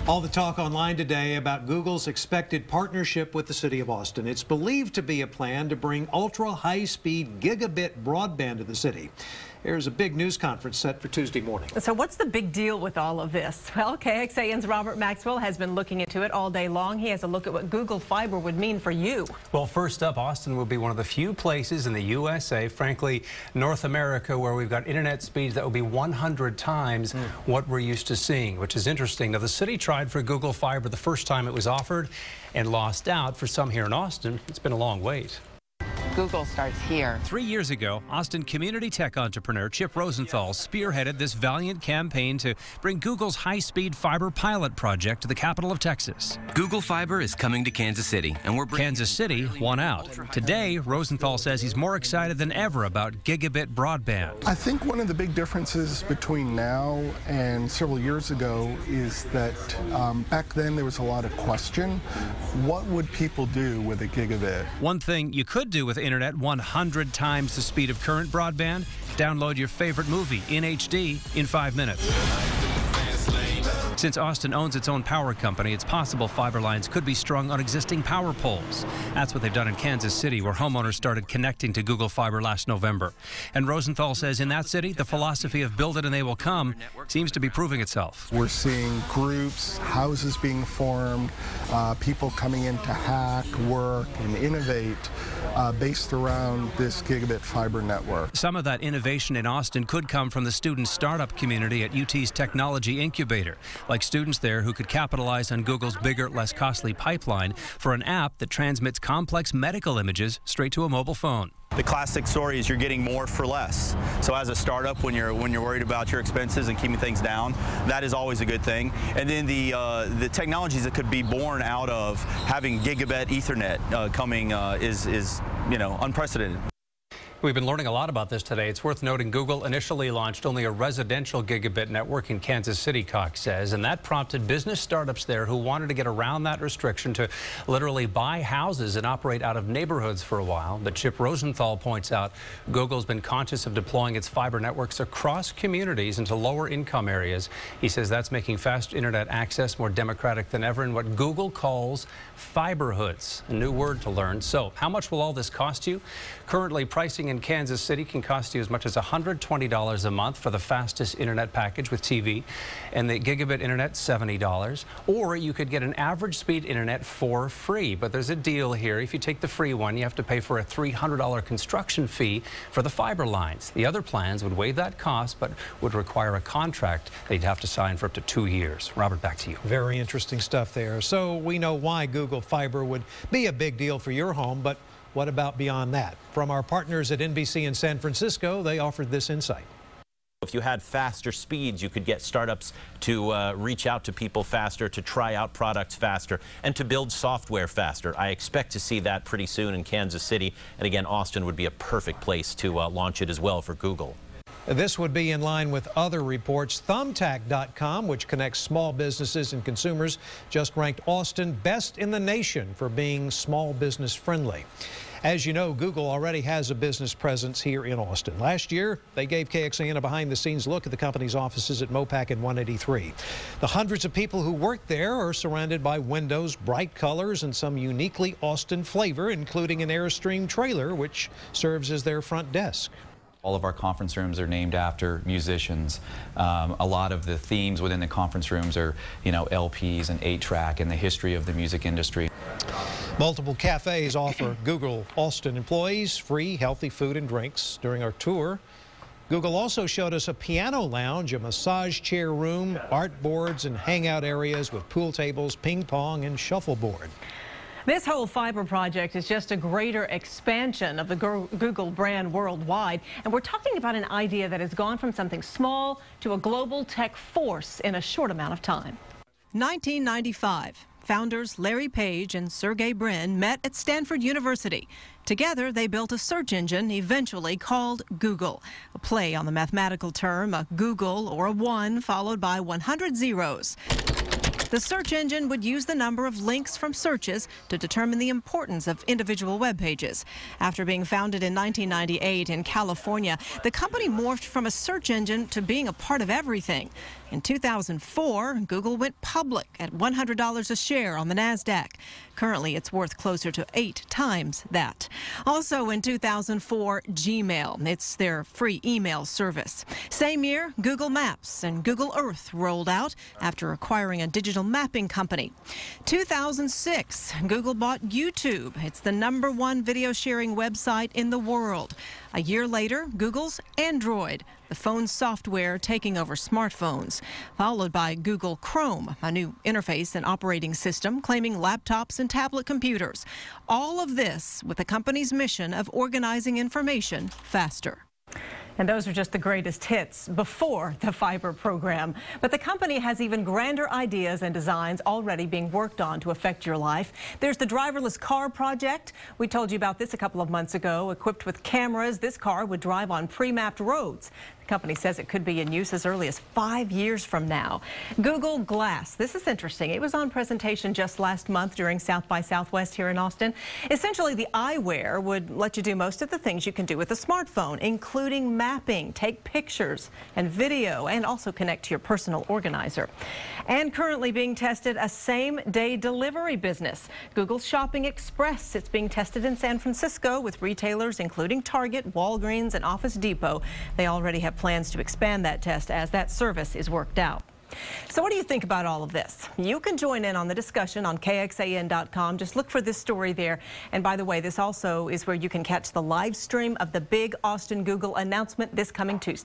All the talk online today about Google's expected partnership with the city of Austin. It's believed to be a plan to bring ultra-high-speed gigabit broadband to the city. There's a big news conference set for Tuesday morning. So what's the big deal with all of this? Well, KXAN's Robert Maxwell has been looking into it all day long. He has a look at what Google Fiber would mean for you. Well, first up, Austin will be one of the few places in the USA, frankly, North America, where we've got internet speeds that will be 100 times what we're used to seeing, which is interesting. Now, the city tried for Google Fiber the first time it was offered and lost out. For some here in Austin, it's been a long wait. Google starts here. 3 years ago, Austin community tech entrepreneur Chip Rosenthal spearheaded this valiant campaign to bring Google's high-speed fiber pilot project to the capital of Texas. Google Fiber is coming to Kansas City, and we're Kansas City won out. Today, Rosenthal says he's more excited than ever about gigabit broadband. I think one of the big differences between now and several years ago is that back then there was a lot of question. What would people do with a gigabit? One thing you could do with internet 100 times the speed of current broadband: download your favorite movie in HD in 5 minutes. Since Austin owns its own power company, it's possible fiber lines could be strung on existing power poles. That's what they've done in Kansas City, where homeowners started connecting to Google Fiber last November. And Rosenthal says in that city, the philosophy of build it and they will come seems to be proving itself. We're seeing groups, houses being formed, people coming in to hack, work, and innovate based around this gigabit fiber network. Some of that innovation in Austin could come from the student startup community at UT's Technology Incubator, like students there who could capitalize on Google's bigger, less costly pipeline for an app that transmits complex medical images straight to a mobile phone. The classic story is you're getting more for less. So as a startup, when you're worried about your expenses and keeping things down, that is always a good thing. And then the technologies that could be born out of having gigabit Ethernet coming is unprecedented. We've been learning a lot about this today. It's worth noting Google initially launched only a residential gigabit network in Kansas City, Cox says, and that prompted business startups there who wanted to get around that restriction to literally buy houses and operate out of neighborhoods for a while. But Chip Rosenthal points out Google's been conscious of deploying its fiber networks across communities into lower income areas. He says that's making fast internet access more democratic than ever in what Google calls fiberhoods, a new word to learn. So how much will all this cost you? Currently, pricing in Kansas City can cost you as much as $120 a month for the fastest internet package with TV, and the gigabit internet $70. Or you could get an average speed internet for free. But there's a deal here. If you take the free one, you have to pay for a $300 construction fee for the fiber lines. The other plans would waive that cost, but would require a contract they'd have to sign for up to 2 years. Robert, back to you. Very interesting stuff there. So we know why Google Fiber would be a big deal for your home, but what about beyond that? From our partners at NBC in San Francisco, they offered this insight. If you had faster speeds, you could get startups to reach out to people faster, to try out products faster, and to build software faster. I expect to see that pretty soon in Kansas City. And again, Austin would be a perfect place to launch it as well for Google. This would be in line with other reports. Thumbtack.com, which connects small businesses and consumers, just ranked Austin best in the nation for being small business friendly. As you know, Google already has a business presence here in Austin. Last year, they gave KXAN a behind-the-scenes look at the company's offices at Mopac and 183. The hundreds of people who work there are surrounded by windows, bright colors, and some uniquely Austin flavor, including an Airstream trailer, which serves as their front desk. All of our conference rooms are named after musicians. A lot of the themes within the conference rooms are, LPs and 8-track and the history of the music industry. Multiple cafes offer Google Austin employees free, healthy food and drinks during our tour. Google also showed us a piano lounge, a massage chair room, art boards, and hangout areas with pool tables, ping pong, and shuffleboard. This whole fiber project is just a greater expansion of the Google brand worldwide. And we're talking about an idea that has gone from something small to a global tech force in a short amount of time. 1995. Founders Larry Page and Sergey Brin met at Stanford University. Together, they built a search engine eventually called Google, a play on the mathematical term, a Google or a 1 followed by 100 zeros. The search engine would use the number of links from searches to determine the importance of individual web pages. After being founded in 1998 in California, the company morphed from a search engine to being a part of everything. In 2004, Google went public at $100 a share on the NASDAQ. Currently, it's worth closer to 8 times that. Also in 2004, Gmail. It's their free email service. Same year, Google Maps and Google Earth rolled out after acquiring a digital mapping company. 2006, Google bought YouTube. It's the #1 video sharing website in the world. A year later, Google's Android, the phone software taking over smartphones, followed by Google Chrome, a new interface and operating system claiming laptops and tablet computers. All of this with the company's mission of organizing information faster. And those are just the greatest hits before the fiber program. But the company has even grander ideas and designs already being worked on to affect your life. There's the driverless car project. We told you about this a couple of months ago. Equipped with cameras, this car would drive on pre-mapped roads. The company says it could be in use as early as 5 years from now. Google Glass. This is interesting. It was on presentation just last month during South by Southwest here in Austin. Essentially, the eyewear would let you do most of the things you can do with a smartphone, including mapping, take pictures and video, and also connect to your personal organizer. And currently being tested, a same-day delivery business. Google's Shopping Express. It's being tested in San Francisco with retailers including Target, Walgreens, and Office Depot. They already have plans to expand that test as that service is worked out. So what do you think about all of this? You can join in on the discussion on KXAN.com. Just look for this story there. And by the way, this also is where you can catch the live stream of the big Austin Google announcement this coming Tuesday.